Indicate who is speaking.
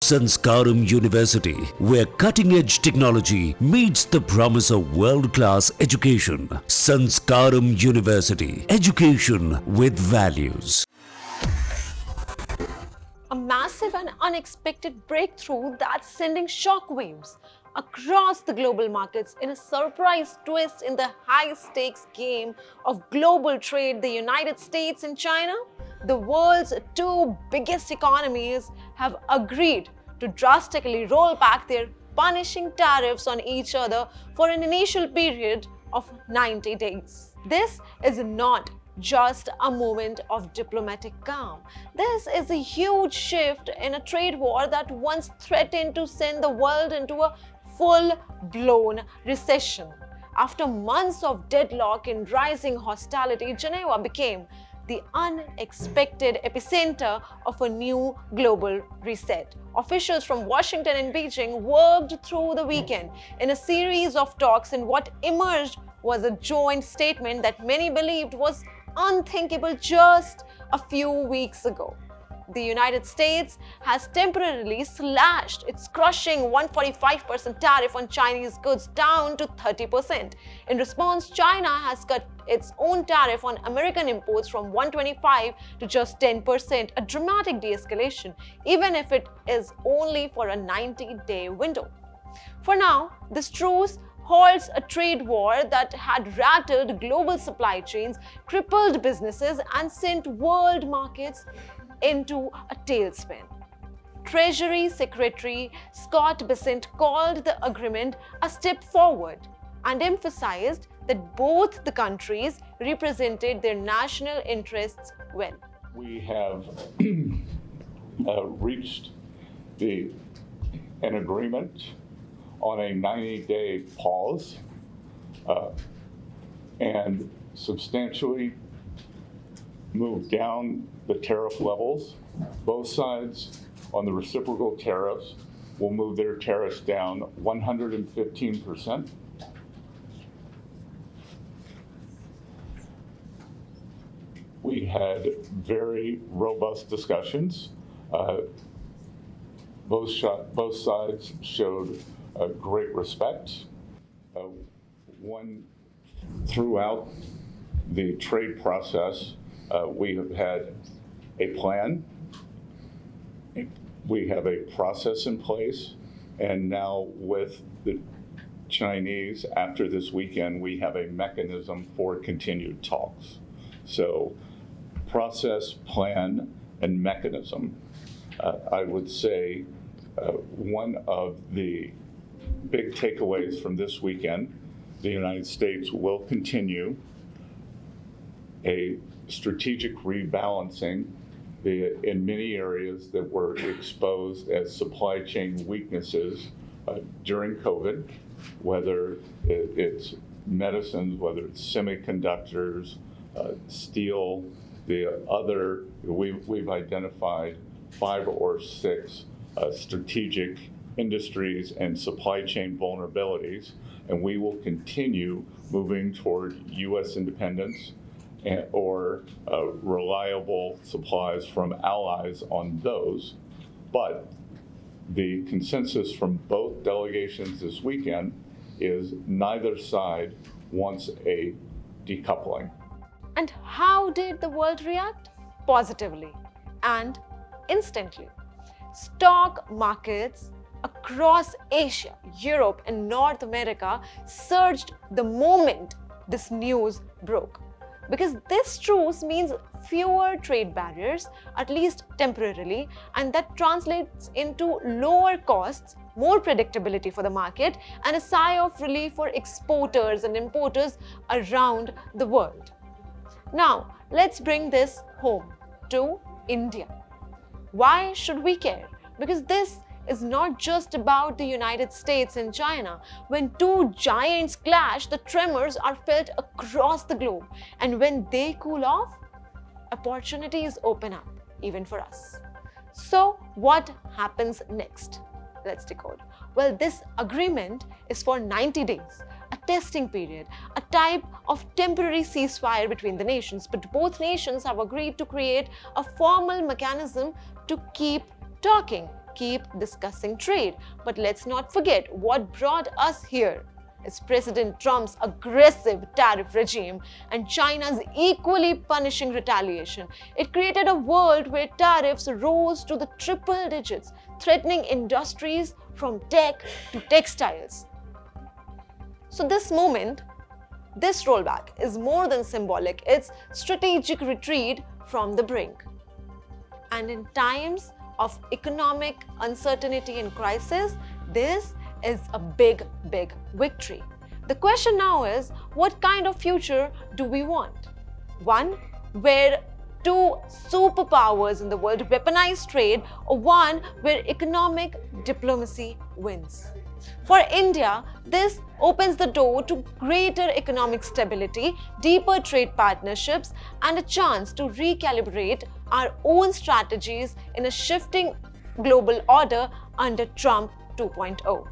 Speaker 1: Sanskaram University, where cutting-edge technology meets the promise of world-class education. Sanskaram University, education with values.
Speaker 2: A massive and unexpected breakthrough that's sending shockwaves across the global markets in a surprise twist in the high-stakes game of global trade. The United States and China, the world's two biggest economies, have agreed to drastically roll back their punishing tariffs on each other for an initial period of 90 days. This is not just a moment of diplomatic calm. This is a huge shift in a trade war that once threatened to send the world into a full-blown recession. After months of deadlock and rising hostility, Geneva became the unexpected epicenter of a new global reset. Officials from Washington and Beijing worked through the weekend in a series of talks, and what emerged was a joint statement that many believed was unthinkable just a few weeks ago. The United States has temporarily slashed its crushing 145% tariff on Chinese goods down to 30%. In response, China has cut its own tariff on American imports from 125 to just 10%, a dramatic de-escalation, even if it is only for a 90-day window. For now, this truce halts a trade war that had rattled global supply chains, crippled businesses, and sent world markets into a tailspin. Treasury Secretary Scott Bessent called the agreement a step forward and emphasized that both the countries represented their national interests well.
Speaker 3: We have reached an agreement on a 90-day pause and substantially move down the tariff levels. Both sides on the reciprocal tariffs will move their tariffs down 115%. We had very robust discussions. Both sides showed great respect. Throughout the trade process, we have had a plan. We have a process in place, and now with the Chinese, after this weekend, we have a mechanism for continued talks. So, process, plan, and mechanism. I would say one of the big takeaways from this weekend, the United States will continue a strategic rebalancing in many areas that were exposed as supply chain weaknesses during COVID, whether it's medicines, whether it's semiconductors, steel, we've identified 5 or 6 strategic industries and supply chain vulnerabilities, and we will continue moving toward U.S. independence or reliable supplies from allies on those. But the consensus from both delegations this weekend is neither side wants a decoupling.
Speaker 2: And how did the world react? Positively and instantly. Stock markets across Asia, Europe, and North America surged the moment this news broke. Because this truce means fewer trade barriers, at least temporarily, and that translates into lower costs, more predictability for the market, and a sigh of relief for exporters and importers around the world. Now, let's bring this home to India. Why should we care? Because this is not just about the United States and China. When two giants clash, the tremors are felt across the globe. And when they cool off, opportunities open up, even for us. So, what happens next? Let's decode. Well, this agreement is for 90 days, a testing period, a type of temporary ceasefire between the nations. But both nations have agreed to create a formal mechanism to keep talking, keep discussing trade. But let's not forget what brought us here. It's President Trump's aggressive tariff regime and China's equally punishing retaliation. It created a world where tariffs rose to the triple digits, threatening industries from tech to textiles. So this moment, this rollback is more than symbolic, it's strategic retreat from the brink. And in times of economic uncertainty and crisis, this is a big victory. The question now is, what kind of future do we want? One where two superpowers in the world weaponize trade, or one where economic diplomacy wins? For India, this opens the door to greater economic stability, deeper trade partnerships, and a chance to recalibrate our own strategies in a shifting global order under Trump 2.0.